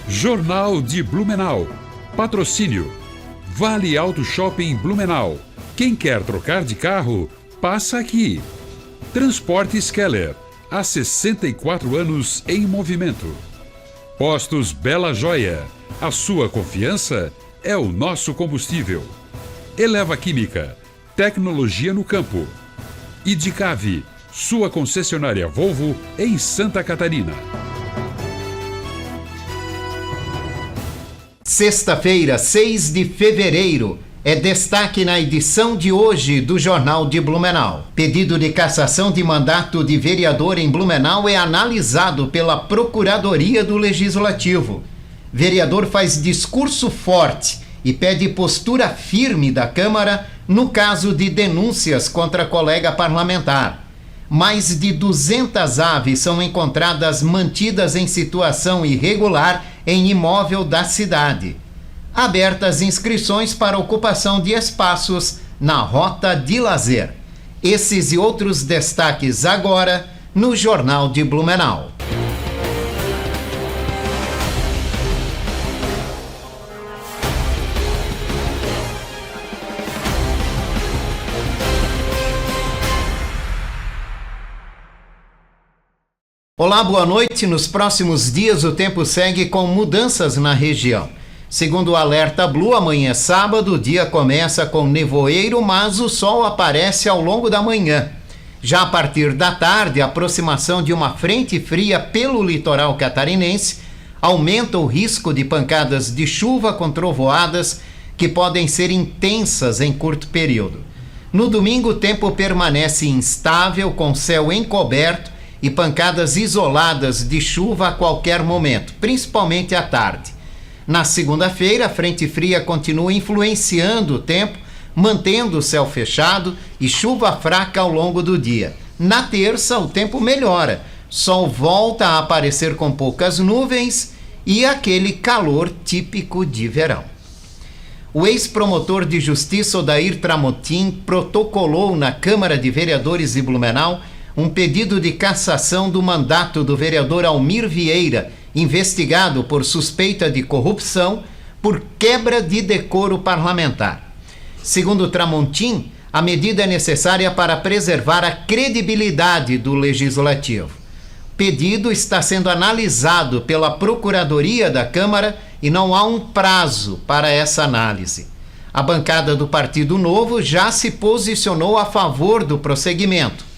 Jornal de Blumenau. Patrocínio. Vale Auto Shopping Blumenau. Quem quer trocar de carro, passa aqui. Transportes Keller. Há 64 anos em movimento. Postos Bela Joia. A sua confiança é o nosso combustível. Eleva Química. Tecnologia no campo. Idicave. Sua concessionária Volvo em Santa Catarina. Sexta-feira, 6 de fevereiro, é destaque na edição de hoje do Jornal de Blumenau. Pedido de cassação de mandato de vereador em Blumenau é analisado pela Procuradoria do Legislativo. Vereador faz discurso forte e pede postura firme da Câmara no caso de denúncias contra colega parlamentar. Mais de 200 aves são encontradas mantidas em situação irregular em imóvel da cidade. Abertas inscrições para ocupação de espaços na rota de lazer. Esses e outros destaques agora no Jornal de Blumenau. Olá, boa noite. Nos próximos dias o tempo segue com mudanças na região. Segundo o Alerta Blue, amanhã sábado o dia começa com nevoeiro, mas o sol aparece ao longo da manhã. Já a partir da tarde, a aproximação de uma frente fria pelo litoral catarinense aumenta o risco de pancadas de chuva com trovoadas que podem ser intensas em curto período. No domingo, o tempo permanece instável, com céu encoberto e pancadas isoladas de chuva a qualquer momento, principalmente à tarde. Na segunda-feira, a frente fria continua influenciando o tempo, mantendo o céu fechado e chuva fraca ao longo do dia. Na terça, o tempo melhora, sol volta a aparecer com poucas nuvens e aquele calor típico de verão. O ex-promotor de justiça Odair Tramontim protocolou na Câmara de Vereadores de Blumenau um pedido de cassação do mandato do vereador Almir Vieira, investigado por suspeita de corrupção por quebra de decoro parlamentar. Segundo Tramontim, a medida é necessária para preservar a credibilidade do Legislativo. O pedido está sendo analisado pela Procuradoria da Câmara e não há um prazo para essa análise. A bancada do Partido Novo já se posicionou a favor do prosseguimento.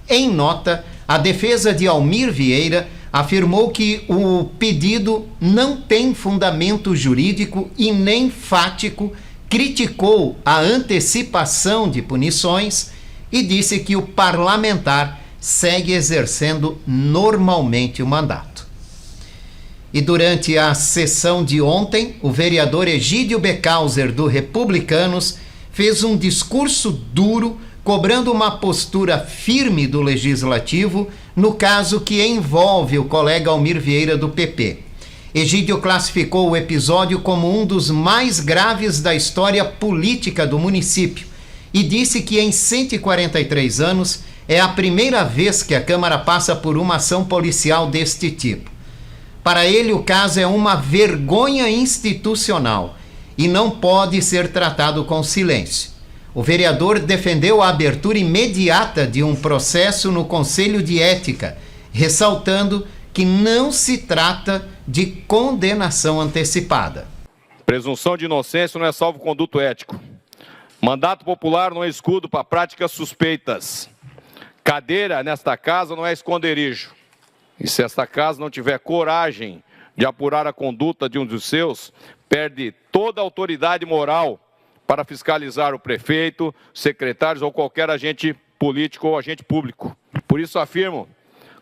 Em nota, a defesa de Almir Vieira afirmou que o pedido não tem fundamento jurídico e nem fático, criticou a antecipação de punições e disse que o parlamentar segue exercendo normalmente o mandato. E durante a sessão de ontem, o vereador Egídio Becauser, do Republicanos, fez um discurso duro cobrando uma postura firme do Legislativo no caso que envolve o colega Almir Vieira do PP. Egídio classificou o episódio como um dos mais graves da história política do município e disse que em 143 anos é a primeira vez que a Câmara passa por uma ação policial deste tipo. Para ele, o caso é uma vergonha institucional e não pode ser tratado com silêncio. O vereador defendeu a abertura imediata de um processo no Conselho de Ética, ressaltando que não se trata de condenação antecipada. Presunção de inocência não é salvo-conduto ético. Mandato popular não é escudo para práticas suspeitas. Cadeira nesta casa não é esconderijo. E se esta casa não tiver coragem de apurar a conduta de um dos seus, perde toda a autoridade moral para fiscalizar o prefeito, secretários ou qualquer agente político ou agente público. Por isso afirmo,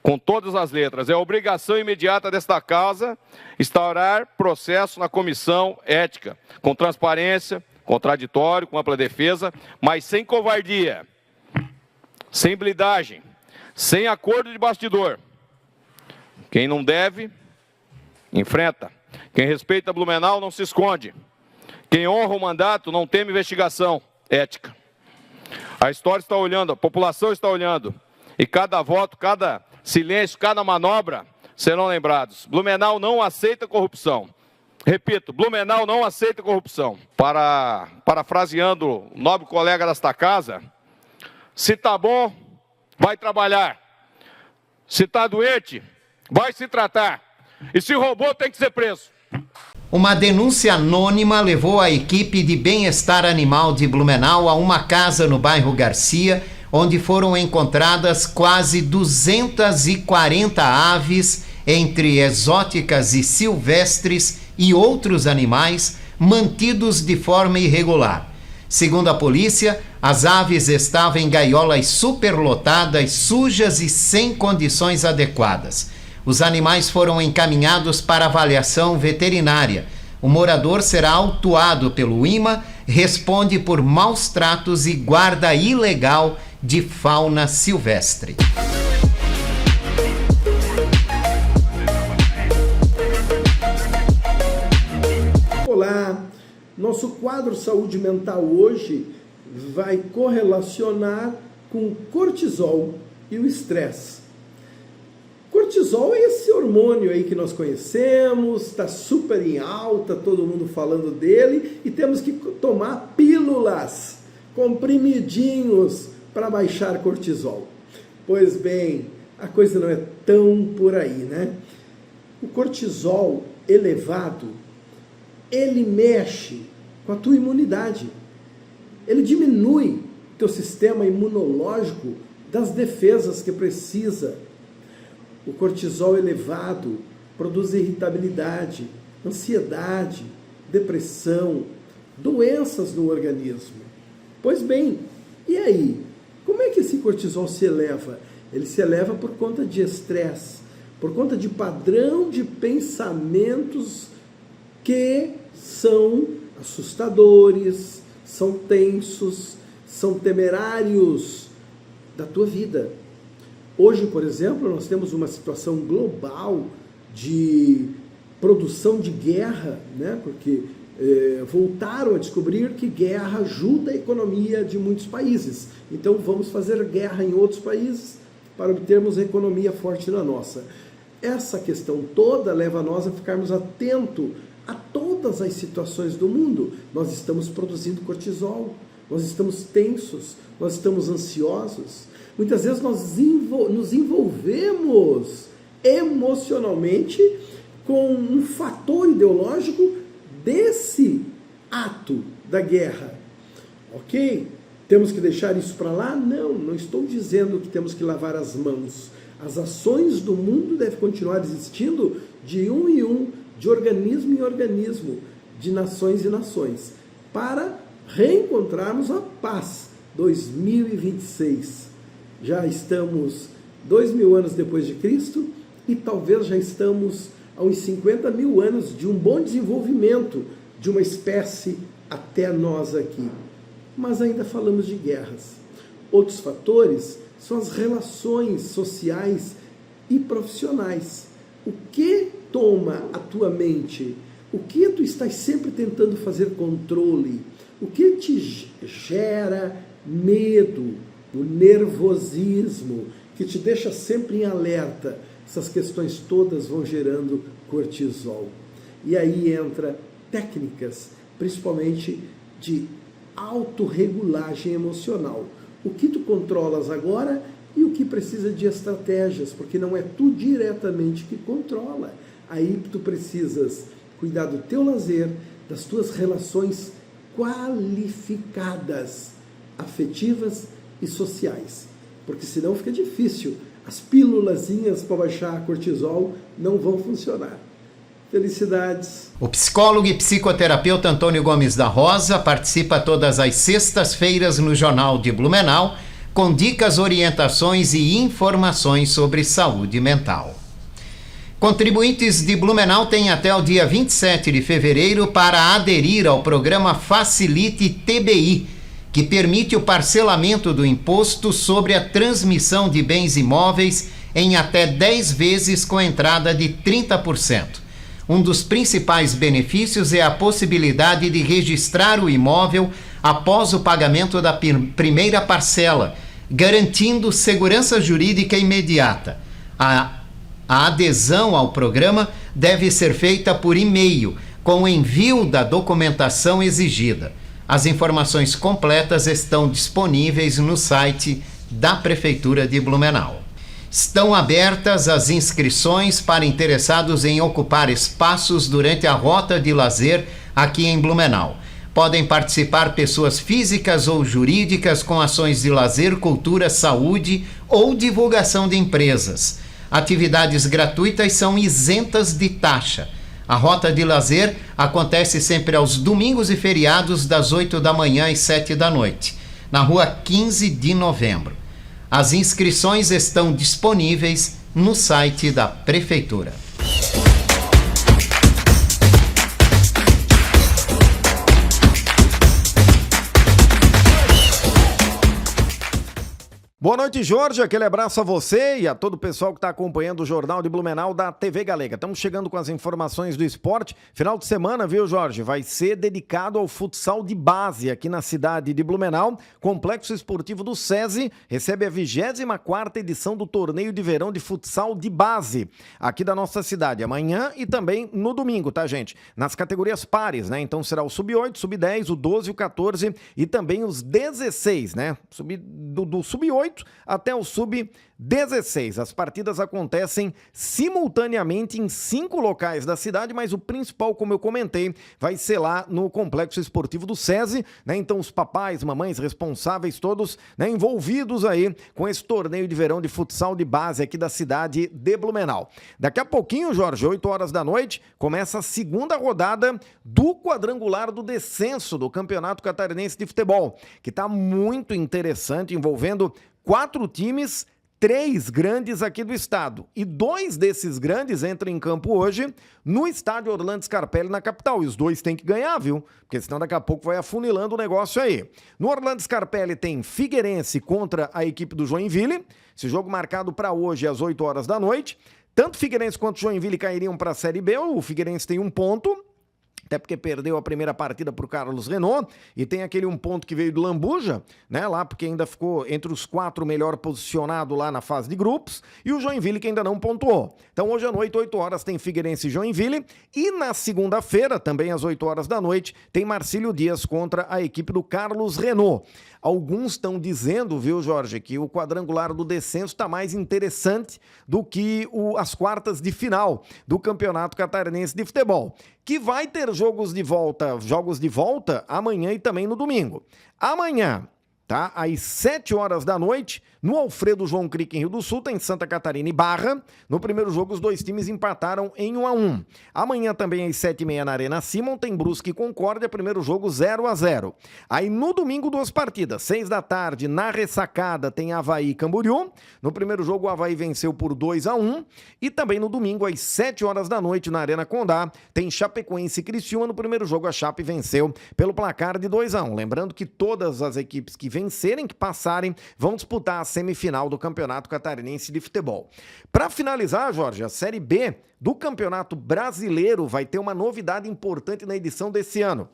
com todas as letras, é obrigação imediata desta casa instaurar processo na comissão ética, com transparência, contraditório, com ampla defesa, mas sem covardia, sem blindagem, sem acordo de bastidor. Quem não deve, enfrenta. Quem respeita Blumenau não se esconde. Quem honra o mandato não teme investigação ética. A história está olhando, a população está olhando. E cada voto, cada silêncio, cada manobra serão lembrados. Blumenau não aceita corrupção. Repito, Blumenau não aceita corrupção. Parafraseando o nobre colega desta casa, se tá bom, vai trabalhar. Se tá doente, vai se tratar. E se roubou, tem que ser preso. Uma denúncia anônima levou a equipe de bem-estar animal de Blumenau a uma casa no bairro Garcia, onde foram encontradas quase 240 aves, entre exóticas e silvestres, e outros animais mantidos de forma irregular. Segundo a polícia, as aves estavam em gaiolas superlotadas, sujas e sem condições adequadas. Os animais foram encaminhados para avaliação veterinária. O morador será autuado pelo IMA, responde por maus tratos e guarda ilegal de fauna silvestre. Olá, nosso quadro saúde mental hoje vai correlacionar com cortisol e o estresse. Cortisol é esse hormônio aí que nós conhecemos, está super em alta, todo mundo falando dele, e temos que tomar pílulas, comprimidinhos para baixar cortisol. Pois bem, a coisa não é tão por aí, né? O cortisol elevado, ele mexe com a tua imunidade. Ele diminui teu sistema imunológico das defesas que precisa. O cortisol elevado produz irritabilidade, ansiedade, depressão, doenças no organismo. Pois bem, e aí? Como é que esse cortisol se eleva? Ele se eleva por conta de estresse, por conta de padrão de pensamentos que são assustadores, são tensos, são temerários da tua vida. Hoje, por exemplo, nós temos uma situação global de produção de guerra, né? Porque voltaram a descobrir que guerra ajuda a economia de muitos países. Então vamos fazer guerra em outros países para obtermos a economia forte na nossa. Essa questão toda leva nós a ficarmos atentos a todas as situações do mundo. Nós estamos produzindo cortisol, nós estamos tensos, nós estamos ansiosos. Muitas vezes nós nos envolvemos emocionalmente com um fator ideológico desse ato da guerra. Ok? Temos que deixar isso para lá? Não, não estou dizendo que temos que lavar as mãos. As ações do mundo devem continuar existindo de um em um, de organismo em organismo, de nações em nações, para reencontrarmos a paz. 2026. Já estamos 2000 anos depois de Cristo e talvez já estamos a uns 50 mil anos de um bom desenvolvimento de uma espécie até nós aqui. Mas ainda falamos de guerras. Outros fatores são as relações sociais e profissionais. O que toma a tua mente? O que tu estás sempre tentando fazer controle? O que te gera medo? O nervosismo, que te deixa sempre em alerta. Essas questões todas vão gerando cortisol. E aí entra técnicas, principalmente de autorregulagem emocional. O que tu controlas agora e o que precisa de estratégias, porque não é tu diretamente que controla. Aí tu precisas cuidar do teu lazer, das tuas relações qualificadas, afetivas e sociais, porque senão fica difícil. As pílulazinhas para baixar cortisol não vão funcionar. Felicidades! O psicólogo e psicoterapeuta Antônio Gomes da Rosa participa todas as sextas-feiras no Jornal de Blumenau com dicas, orientações e informações sobre saúde mental. Contribuintes de Blumenau têm até o dia 27 de fevereiro para aderir ao programa Facilite TBI, que permite o parcelamento do imposto sobre a transmissão de bens imóveis em até 10 vezes com entrada de 30%. Um dos principais benefícios é a possibilidade de registrar o imóvel após o pagamento da primeira parcela, garantindo segurança jurídica imediata. A adesão ao programa deve ser feita por e-mail com o envio da documentação exigida. As informações completas estão disponíveis no site da Prefeitura de Blumenau. Estão abertas as inscrições para interessados em ocupar espaços durante a rota de lazer aqui em Blumenau. Podem participar pessoas físicas ou jurídicas com ações de lazer, cultura, saúde ou divulgação de empresas. Atividades gratuitas são isentas de taxa. A rota de lazer acontece sempre aos domingos e feriados, das 8 da manhã às 7 da noite, na rua 15 de novembro. As inscrições estão disponíveis no site da Prefeitura. Boa noite, Jorge. Aquele abraço a você e a todo o pessoal que está acompanhando o Jornal de Blumenau da TV Galega. Estamos chegando com as informações do esporte. Final de semana, viu, Jorge? Vai ser dedicado ao futsal de base aqui na cidade de Blumenau. Complexo Esportivo do SESI recebe a 24ª edição do torneio de verão de futsal de base aqui da nossa cidade. Amanhã e também no domingo, tá, gente? Nas categorias pares, né? Então será o Sub-8, Sub-10, o 12, o 14 e também os 16, né? Do Sub-8 até o Sub-16. As partidas acontecem simultaneamente em 5 locais da cidade, mas o principal, como eu comentei, vai ser lá no Complexo Esportivo do SESI, né? Então os papais, mamães responsáveis, todos, né, envolvidos aí com esse torneio de verão de futsal de base aqui da cidade de Blumenau. Daqui a pouquinho, Jorge, 8 horas da noite, começa a segunda rodada do quadrangular do descenso do Campeonato Catarinense de Futebol, que está muito interessante, envolvendo 4 times, 3 grandes aqui do estado. E 2 desses grandes entram em campo hoje no estádio Orlando Scarpelli, na capital. E os 2 têm que ganhar, viu? Porque senão daqui a pouco vai afunilando o negócio aí. No Orlando Scarpelli tem Figueirense contra a equipe do Joinville. Esse jogo marcado para hoje às 8 horas da noite. Tanto Figueirense quanto Joinville cairiam para a Série B. O Figueirense tem 1 ponto. Até porque perdeu a primeira partida para o Carlos Renault, e tem aquele 1 ponto que veio do Lambuja, né, lá porque ainda ficou entre os 4 melhor posicionado lá na fase de grupos, e o Joinville que ainda não pontuou. Então hoje à noite, 8 horas, tem Figueirense e Joinville, e na segunda-feira, também às 8 horas da noite, tem Marcílio Dias contra a equipe do Carlos Renault. Alguns estão dizendo, viu, Jorge, que o quadrangular do descenso está mais interessante do que as quartas de final do Campeonato Catarinense de Futebol, que vai ter jogos de volta amanhã e também no domingo. Amanhã, tá? Às 7 horas da noite, no Alfredo João Crick, em Rio do Sul, tem Santa Catarina e Barra. No primeiro jogo, os 2 times empataram em 1-1. Amanhã, também às 7h30, na Arena Simon, tem Brusque e Concórdia, primeiro jogo 0-0. Aí, no domingo, 2 partidas. 6 da tarde, na Ressacada, tem Avaí e Camboriú. No primeiro jogo, o Avaí venceu por 2-1. E também no domingo, às 7 horas da noite, na Arena Condá, tem Chapecoense e Criciúma. No primeiro jogo, a Chape venceu pelo placar de 2-1. Lembrando que todas as equipes que vencerem, que passarem, vão disputar a semifinal do Campeonato Catarinense de Futebol. Para finalizar, Jorge, a Série B do Campeonato Brasileiro vai ter uma novidade importante na edição desse ano.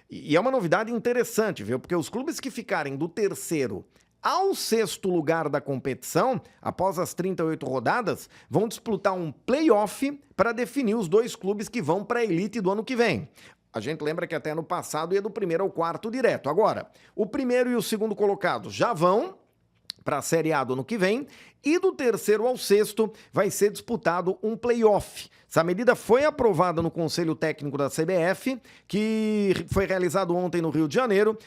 E é uma novidade interessante, viu? Porque os clubes que ficarem do 3º ao 6º lugar da competição, após as 38 rodadas, vão disputar um play-off para definir os 2 clubes que vão para a elite do ano que vem. A gente lembra que até no passado ia do 1º ao 4º direto. Agora, o 1º e o 2º colocados já vão para a Série A do ano que vem, e do 3º ao 6º vai ser disputado um play-off. Essa medida foi aprovada no Conselho Técnico da CBF, que foi realizado ontem no Rio de Janeiro,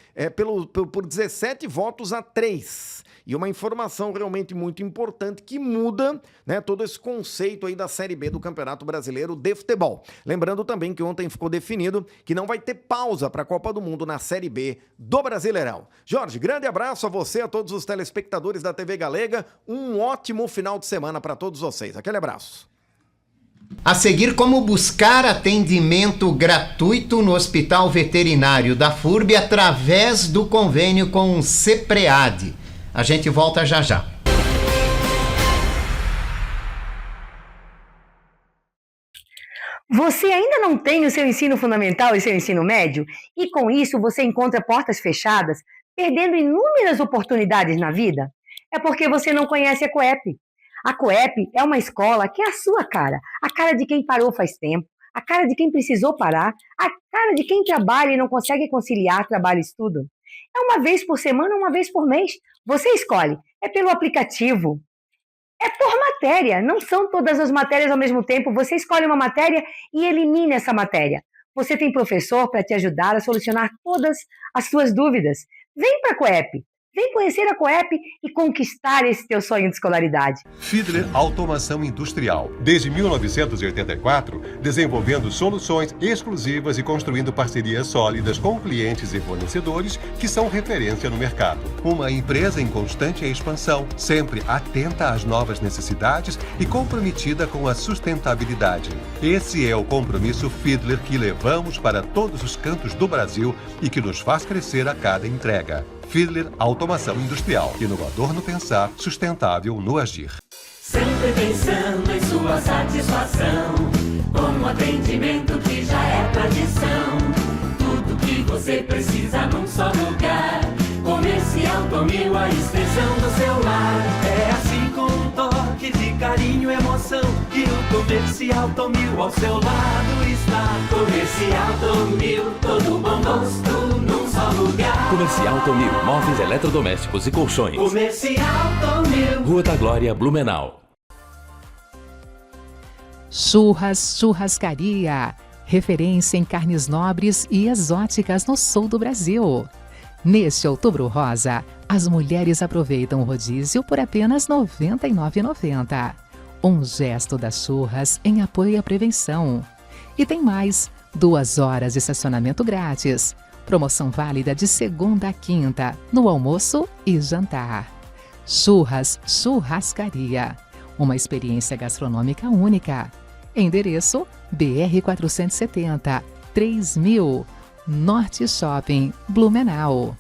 por 17 votos a 3. E uma informação realmente muito importante que muda, né, todo esse conceito aí da Série B do Campeonato Brasileiro de Futebol. Lembrando também que ontem ficou definido que não vai ter pausa para a Copa do Mundo na Série B do Brasileirão. Jorge, grande abraço a você, a todos os telespectadores da TV Galega. Um ótimo final de semana para todos vocês. Aquele abraço. A seguir, como buscar atendimento gratuito no Hospital Veterinário da FURB através do convênio com o CEPREAD. A gente volta já já. Você ainda não tem o seu ensino fundamental e seu ensino médio? E com isso você encontra portas fechadas, perdendo inúmeras oportunidades na vida? É porque você não conhece a COEP. A COEP é uma escola que é a sua cara, a cara de quem parou faz tempo, a cara de quem precisou parar, a cara de quem trabalha e não consegue conciliar trabalho e estudo. É uma vez por semana, uma vez por mês. Você escolhe. É pelo aplicativo. É por matéria. Não são todas as matérias ao mesmo tempo. Você escolhe uma matéria e elimina essa matéria. Você tem professor para te ajudar a solucionar todas as suas dúvidas. Vem para a Coep. Vem conhecer a Coep e conquistar esse teu sonho de escolaridade. Fiedler Automação Industrial. Desde 1984, desenvolvendo soluções exclusivas e construindo parcerias sólidas com clientes e fornecedores que são referência no mercado. Uma empresa em constante expansão, sempre atenta às novas necessidades e comprometida com a sustentabilidade. Esse é o compromisso Fiedler que levamos para todos os cantos do Brasil e que nos faz crescer a cada entrega. Fiedler Automação Industrial. Inovador no pensar, sustentável no agir. Sempre pensando em sua satisfação, com um atendimento que já é tradição. Tudo que você precisa num só lugar. Comercial Tomil, a extensão do seu lar. É assim com um toque de carinho e emoção que o Comercial Tomil ao seu lado está. Comercial Tomil, todo bom gosto num só lugar. Comercial Tomil, móveis eletrodomésticos e colchões. Comercial Tomil. Rua da Glória, Blumenau. Churrascaria, referência em carnes nobres e exóticas no sul do Brasil. Neste Outubro Rosa, as mulheres aproveitam o rodízio por apenas R$ 99,90. Um gesto das churras em apoio à prevenção. E tem mais, 2 horas de estacionamento grátis. Promoção válida de segunda a quinta, no almoço e jantar. Churrascaria, uma experiência gastronômica única. Endereço BR 470, 3000, Norte Shopping, Blumenau.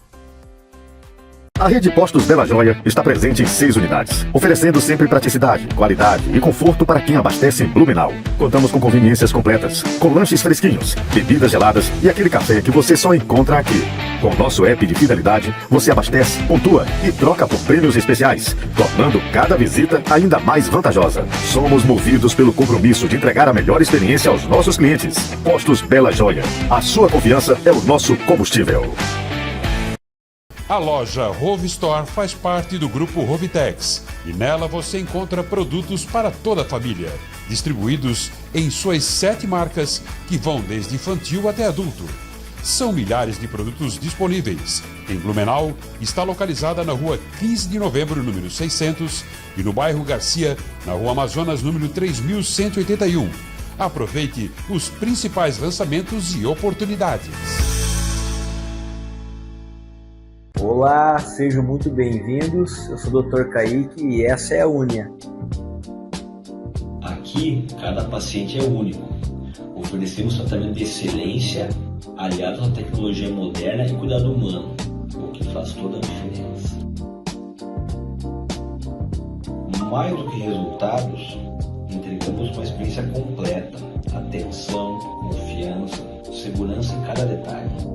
A Rede Postos Bela Joia está presente em 6 unidades, oferecendo sempre praticidade, qualidade e conforto para quem abastece em Blumenau. Contamos com conveniências completas, com lanches fresquinhos, bebidas geladas e aquele café que você só encontra aqui. Com o nosso app de fidelidade, você abastece, pontua e troca por prêmios especiais, tornando cada visita ainda mais vantajosa. Somos movidos pelo compromisso de entregar a melhor experiência aos nossos clientes. Postos Bela Joia. A sua confiança é o nosso combustível. A loja Rove Store faz parte do grupo Rovitex e nela você encontra produtos para toda a família, distribuídos em suas 7 marcas que vão desde infantil até adulto. São milhares de produtos disponíveis. Em Blumenau, está localizada na rua 15 de novembro, número 600, e no bairro Garcia, na rua Amazonas, número 3181. Aproveite os principais lançamentos e oportunidades. Olá, sejam muito bem-vindos. Eu sou o Dr. Kaique e essa é a Unia. Aqui, cada paciente é único. Oferecemos tratamento de excelência, aliado à tecnologia moderna e cuidado humano, o que faz toda a diferença. Mais do que resultados, entregamos uma experiência completa, atenção, confiança, segurança em cada detalhe.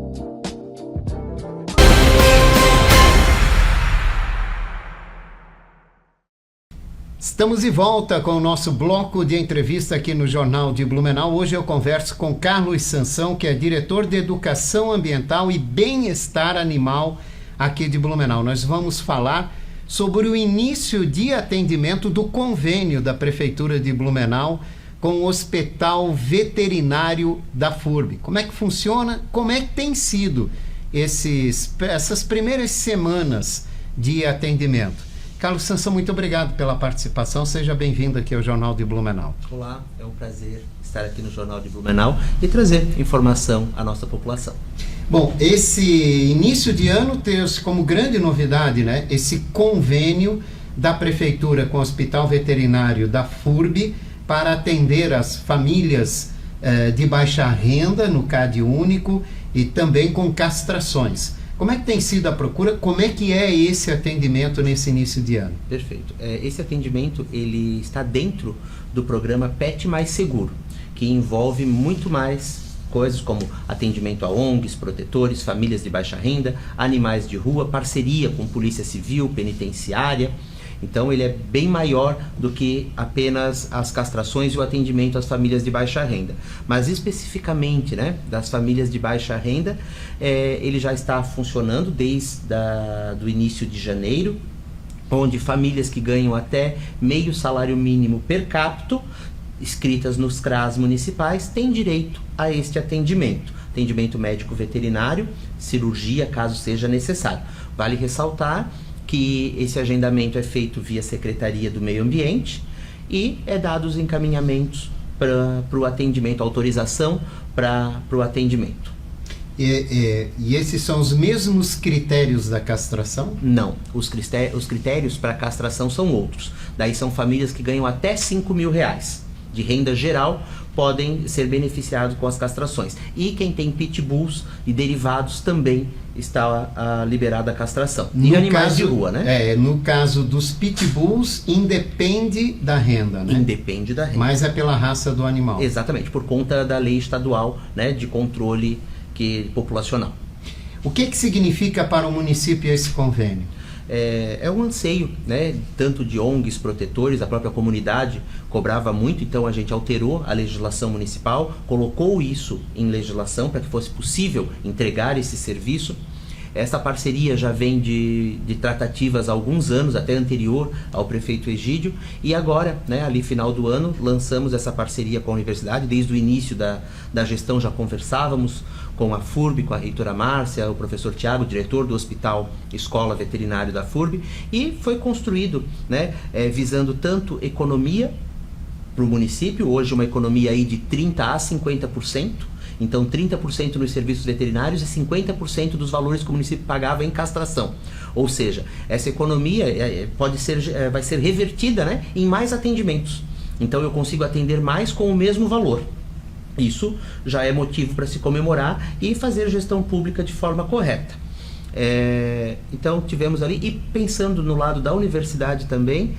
Estamos de volta com o nosso bloco de entrevista aqui no Jornal de Blumenau. Hoje eu converso com Carlos Sansão, que é diretor de Educação Ambiental e Bem-Estar Animal aqui de Blumenau. Nós vamos falar sobre o início de atendimento do convênio da Prefeitura de Blumenau com o Hospital Veterinário da FURB. Como é que funciona? Como é que tem sido essas primeiras semanas de atendimento? Carlos Sansão, muito obrigado pela participação. Seja bem-vindo aqui ao Jornal de Blumenau. Olá, é um prazer estar aqui no Jornal de Blumenau e trazer informação à nossa população. Bom, esse início de ano tem como grande novidade, né, esse convênio da Prefeitura com o Hospital Veterinário da FURB para atender as famílias de baixa renda no CAD único e também com castrações. Como é que tem sido a procura? Como é que é esse atendimento nesse início de ano? Perfeito. Esse atendimento ele está dentro do programa Pet Mais Seguro, que envolve muito mais coisas como atendimento a ONGs, protetores, famílias de baixa renda, animais de rua, parceria com Polícia Civil, penitenciária. Então ele é bem maior do que apenas as castrações e o atendimento às famílias de baixa renda. Mas especificamente, né, das famílias de baixa renda, ele já está funcionando desde o início de janeiro, onde famílias que ganham até meio salário mínimo per capita, inscritas nos CRAS municipais, têm direito a este atendimento. Atendimento médico veterinário, cirurgia, caso seja necessário. Vale ressaltar que esse agendamento é feito via Secretaria do Meio Ambiente e é dados encaminhamentos para o atendimento, autorização para o atendimento. E esses são os mesmos critérios da castração? Não, os critérios para castração são outros. Daí são famílias que ganham até R$5.000 de renda geral, podem ser beneficiados com as castrações. E quem tem pitbulls e derivados também está liberada a castração. E animais de rua, né? No caso dos pitbulls, independe da renda, né? Independe da renda. Mas é pela raça do animal. Exatamente, por conta da lei estadual, né, de controle populacional. O que significa para o município esse convênio? É um anseio, né, tanto de ONGs, protetores, a própria comunidade cobrava muito, então a gente alterou a legislação municipal, colocou isso em legislação para que fosse possível entregar esse serviço. Essa parceria já vem de tratativas há alguns anos, até anterior ao prefeito Egídio, e agora, né, ali final do ano, lançamos essa parceria com a universidade. Desde o início da gestão já conversávamos com a FURB, com a reitora Márcia, o professor Tiago, diretor do Hospital Escola Veterinário da FURB, e foi construído, né, visando tanto economia para o município, hoje uma economia aí de 30% a 50%, então 30% nos serviços veterinários e 50% dos valores que o município pagava em castração. Ou seja, essa economia vai ser revertida, né, em mais atendimentos. Então eu consigo atender mais com o mesmo valor. Isso já é motivo para se comemorar e fazer gestão pública de forma correta. Então tivemos ali, e pensando no lado da universidade também,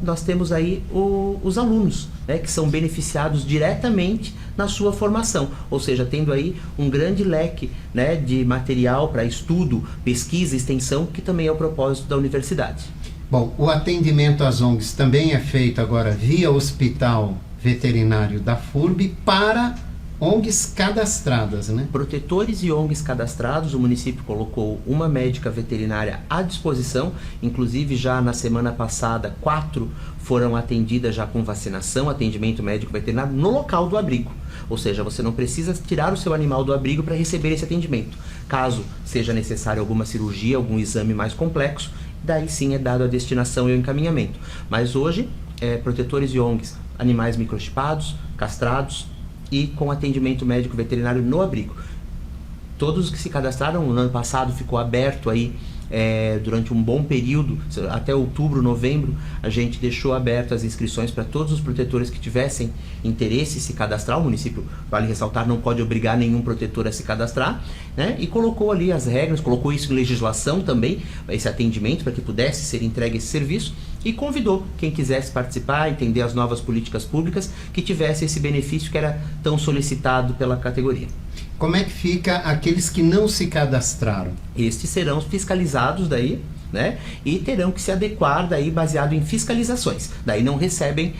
nós temos aí os alunos, né, que são beneficiados diretamente na sua formação, ou seja, tendo aí um grande leque, né, de material para estudo, pesquisa, extensão, que também é o propósito da universidade. Bom, o atendimento às ONGs também é feito agora via Hospital Veterinário da FURB para ONGs cadastradas, né? Protetores e ONGs cadastrados, o município colocou uma médica veterinária à disposição, inclusive já na semana passada 4 foram atendidas já com vacinação, atendimento médico veterinário no local do abrigo. Ou seja, você não precisa tirar o seu animal do abrigo para receber esse atendimento. Caso seja necessário alguma cirurgia, algum exame mais complexo, daí sim é dado a destinação e o encaminhamento. Mas hoje, protetores e ONGs, animais microchipados, castrados, e com atendimento médico veterinário no abrigo. Todos que se cadastraram no ano passado ficou aberto aí durante um bom período, até outubro, novembro, a gente deixou aberto as inscrições para todos os protetores que tivessem interesse em se cadastrar. O município, vale ressaltar, não pode obrigar nenhum protetor a se cadastrar, né? E colocou ali as regras, colocou isso em legislação também, esse atendimento, para que pudesse ser entregue esse serviço, e convidou quem quisesse participar, entender as novas políticas públicas, que tivesse esse benefício que era tão solicitado pela categoria. Como é que fica aqueles que não se cadastraram? Estes serão fiscalizados daí, né? E terão que se adequar daí baseado em fiscalizações. Daí não recebem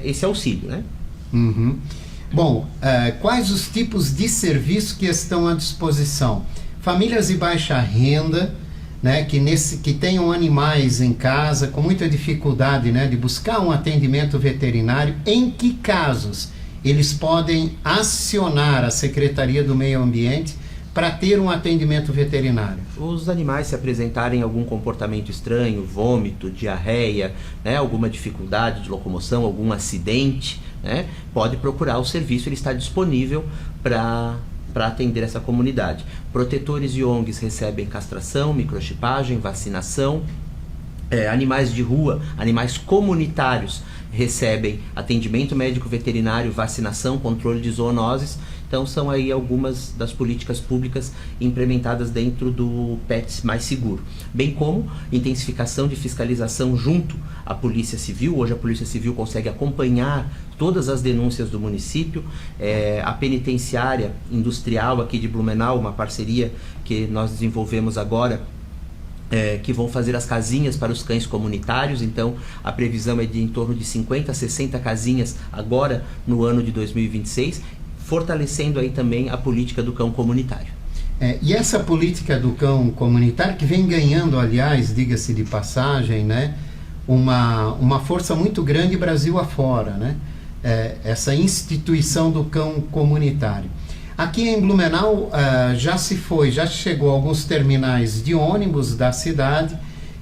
esse auxílio, né? Uhum. Bom, quais os tipos de serviço que estão à disposição? Famílias de baixa renda, né, que tenham animais em casa com muita dificuldade, né, de buscar um atendimento veterinário, em que casos eles podem acionar a Secretaria do Meio Ambiente para ter um atendimento veterinário? Os animais se apresentarem algum comportamento estranho, vômito, diarreia, né, alguma dificuldade de locomoção, algum acidente, né, pode procurar o serviço, ele está disponível para atender essa comunidade. Protetores e ONGs recebem castração, microchipagem, vacinação. Animais de rua, animais comunitários recebem atendimento médico veterinário, vacinação, controle de zoonoses. Então são aí algumas das políticas públicas implementadas dentro do PET Mais Seguro. Bem como intensificação de fiscalização junto à Polícia Civil. Hoje a Polícia Civil consegue acompanhar todas as denúncias do município. A penitenciária industrial aqui de Blumenau, uma parceria que nós desenvolvemos agora que vão fazer as casinhas para os cães comunitários. Então a previsão é de em torno de 50 a 60 casinhas agora no ano de 2026, fortalecendo aí também a política do cão comunitário. E essa política do cão comunitário, que vem ganhando, aliás, diga-se de passagem, né, uma força muito grande Brasil afora, né, essa instituição do cão comunitário. Aqui em Blumenau já chegou a alguns terminais de ônibus da cidade.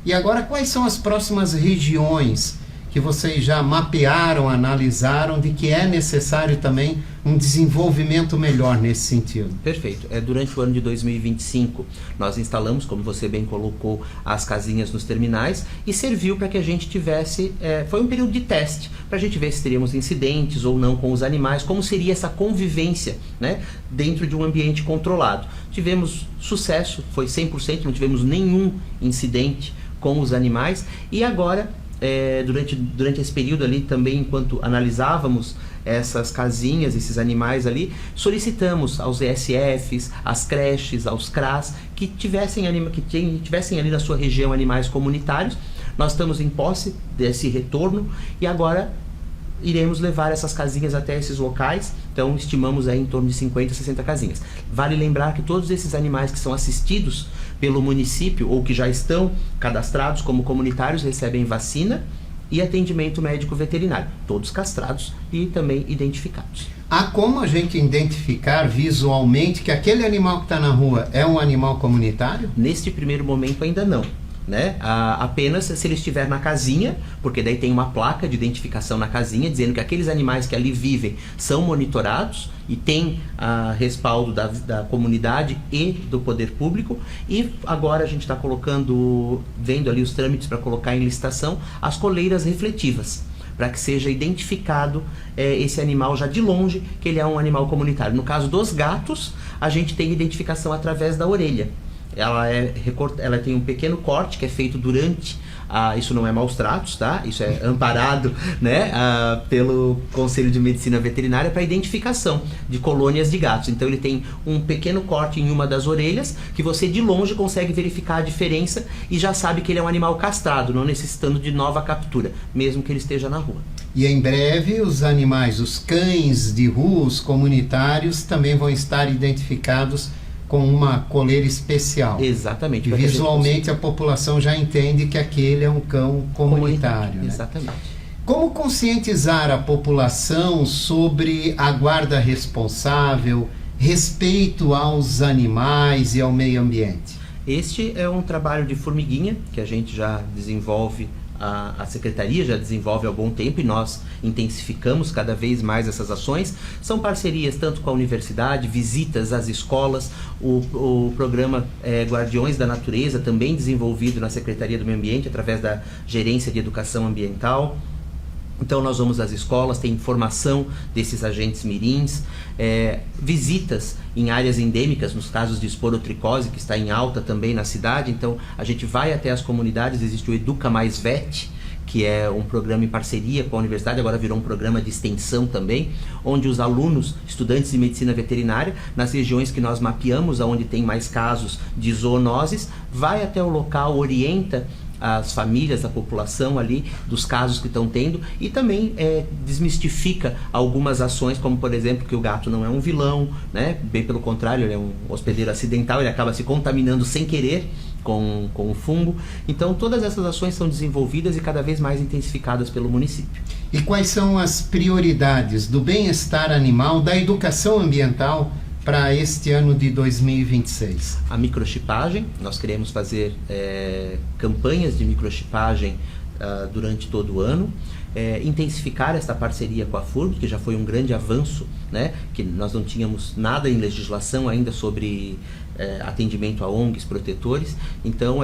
E agora, quais são as próximas regiões que vocês já mapearam, analisaram, de que é necessário também um desenvolvimento melhor nesse sentido? Perfeito. Durante o ano de 2025, nós instalamos, como você bem colocou, as casinhas nos terminais e serviu para que a gente tivesse... foi um período de teste, para a gente ver se teríamos incidentes ou não com os animais, como seria essa convivência, né, dentro de um ambiente controlado. Tivemos sucesso, foi 100%, não tivemos nenhum incidente com os animais. E agora, durante esse período ali também, enquanto analisávamos essas casinhas, esses animais ali, solicitamos aos ESFs, às creches, aos CRAs, que tivessem ali na sua região animais comunitários. Nós estamos em posse desse retorno e agora iremos levar essas casinhas até esses locais. Então estimamos aí em torno de 50 a 60 casinhas. Vale lembrar que todos esses animais que são assistidos pelo município ou que já estão cadastrados como comunitários recebem vacina e atendimento médico veterinário, todos castrados e também identificados. Há como a gente identificar visualmente que aquele animal que está na rua é um animal comunitário? Neste primeiro momento ainda não, né? Apenas se ele estiver na casinha, porque daí tem uma placa de identificação na casinha dizendo que aqueles animais que ali vivem são monitorados e tem respaldo da comunidade e do poder público. E agora a gente está vendo ali os trâmites para colocar em licitação as coleiras refletivas, para que seja identificado esse animal já de longe que ele é um animal comunitário. No caso dos gatos, a gente tem identificação através da orelha. Ela tem um pequeno corte que é feito durante isso não é maus tratos, tá? Isso é amparado, né, pelo Conselho de Medicina Veterinária para identificação de colônias de gatos. Então ele tem um pequeno corte em uma das orelhas que você de longe consegue verificar a diferença e já sabe que ele é um animal castrado, não necessitando de nova captura, mesmo que ele esteja na rua. E em breve os animais, os cães de rua, os comunitários, também vão estar identificados com uma coleira especial. Exatamente. E visualmente a população já entende que aquele é um cão comunitário. Né? Exatamente. Como conscientizar a população sobre a guarda responsável, respeito aos animais e ao meio ambiente? Este é um trabalho de formiguinha que a gente já desenvolve, a Secretaria já desenvolve há algum tempo e nós intensificamos cada vez mais essas ações. São parcerias tanto com a universidade, visitas às escolas, o programa Guardiões da Natureza, também desenvolvido na Secretaria do Meio Ambiente através da Gerência de Educação Ambiental. Então nós vamos às escolas, tem formação desses agentes mirins, visitas em áreas endêmicas, nos casos de esporotricose, que está em alta também na cidade. Então a gente vai até as comunidades, existe o Educa Mais Vet, que é um programa em parceria com a universidade, agora virou um programa de extensão também, onde os alunos, estudantes de medicina veterinária, nas regiões que nós mapeamos, onde tem mais casos de zoonoses, vai até o local, orienta as famílias, a população ali, dos casos que estão tendo, e também desmistifica algumas ações, como por exemplo que o gato não é um vilão, né? Bem pelo contrário, ele é um hospedeiro acidental, ele acaba se contaminando sem querer com o fungo. Então todas essas ações são desenvolvidas e cada vez mais intensificadas pelo município. E quais são as prioridades do bem-estar animal, da educação ambiental para este ano de 2026? A microchipagem, nós queremos fazer campanhas de microchipagem durante todo o ano, intensificar esta parceria com a FURB, que já foi um grande avanço, né? Que nós não tínhamos nada em legislação ainda sobre atendimento a ONGs, protetores. Então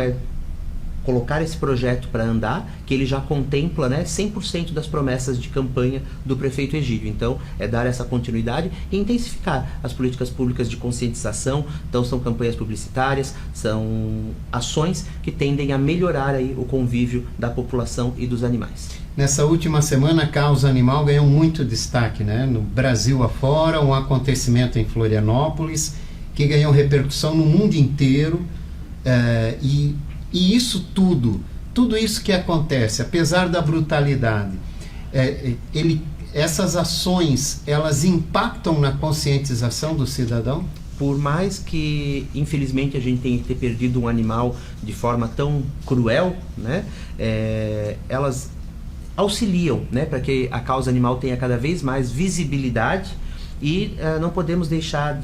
colocar esse projeto para andar, que ele já contempla, né, 100% das promessas de campanha do prefeito Egídio. Então, dar essa continuidade e intensificar as políticas públicas de conscientização. Então, são campanhas publicitárias, são ações que tendem a melhorar aí o convívio da população e dos animais. Nessa última semana, a causa animal ganhou muito destaque, né? No Brasil afora, um acontecimento em Florianópolis que ganhou repercussão no mundo inteiro, e E isso tudo isso que acontece, apesar da brutalidade, essas ações, elas impactam na conscientização do cidadão? Por mais que, infelizmente, a gente tenha que ter perdido um animal de forma tão cruel, né, elas auxiliam, né, para que a causa animal tenha cada vez mais visibilidade e não podemos deixar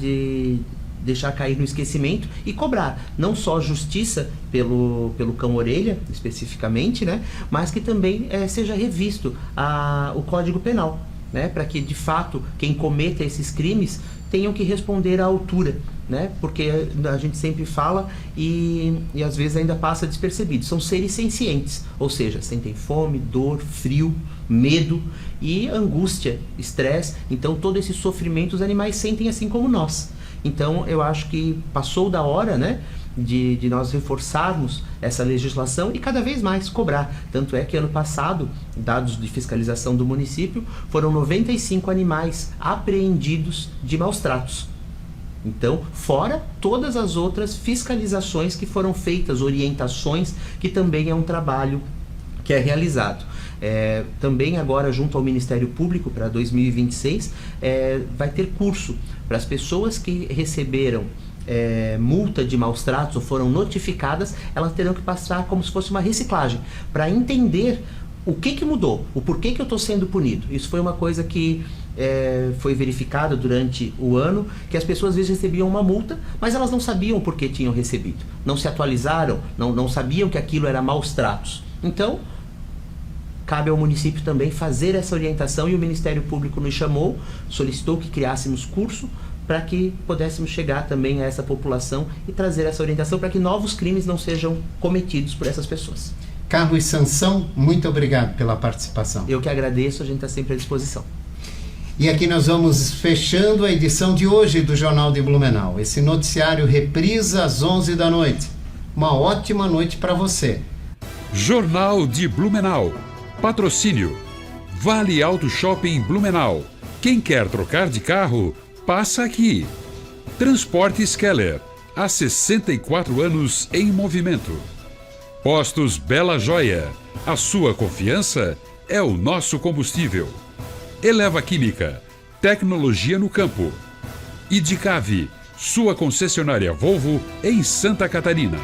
cair no esquecimento e cobrar não só justiça pelo cão-orelha, especificamente, né, mas que também seja revisto o Código Penal, né, para que, de fato, quem cometa esses crimes tenham que responder à altura, né, porque a gente sempre fala e às vezes ainda passa despercebido. São seres sencientes, ou seja, sentem fome, dor, frio, medo e angústia, estresse. Então, todo esse sofrimento os animais sentem assim como nós. Então, eu acho que passou da hora, né, de nós reforçarmos essa legislação e cada vez mais cobrar. Tanto é que ano passado, dados de fiscalização do município, foram 95 animais apreendidos de maus tratos. Então, fora todas as outras fiscalizações que foram feitas, orientações, que também é um trabalho que é realizado. Também agora, junto ao Ministério Público, para 2026, vai ter curso para as pessoas que receberam multa de maus tratos ou foram notificadas. Elas terão que passar como se fosse uma reciclagem, para entender o que mudou, o porquê que eu estou sendo punido. Isso foi uma coisa que foi verificada durante o ano, que as pessoas às vezes recebiam uma multa, mas elas não sabiam por que tinham recebido, não se atualizaram, não sabiam que aquilo era maus tratos. Então, cabe ao município também fazer essa orientação, e o Ministério Público nos chamou, solicitou que criássemos curso para que pudéssemos chegar também a essa população e trazer essa orientação para que novos crimes não sejam cometidos por essas pessoas. Carlos Sansão, muito obrigado pela participação. Eu que agradeço, a gente está sempre à disposição. E aqui nós vamos fechando a edição de hoje do Jornal de Blumenau. Esse noticiário reprisa às 11 da noite. Uma ótima noite para você. Jornal de Blumenau. Patrocínio. Vale Auto Shopping Blumenau. Quem quer trocar de carro, passa aqui. Transportes Keller. Há 64 anos em movimento. Postos Bela Joia. A sua confiança é o nosso combustível. Eleva Química. Tecnologia no campo. Idicave. Sua concessionária Volvo em Santa Catarina.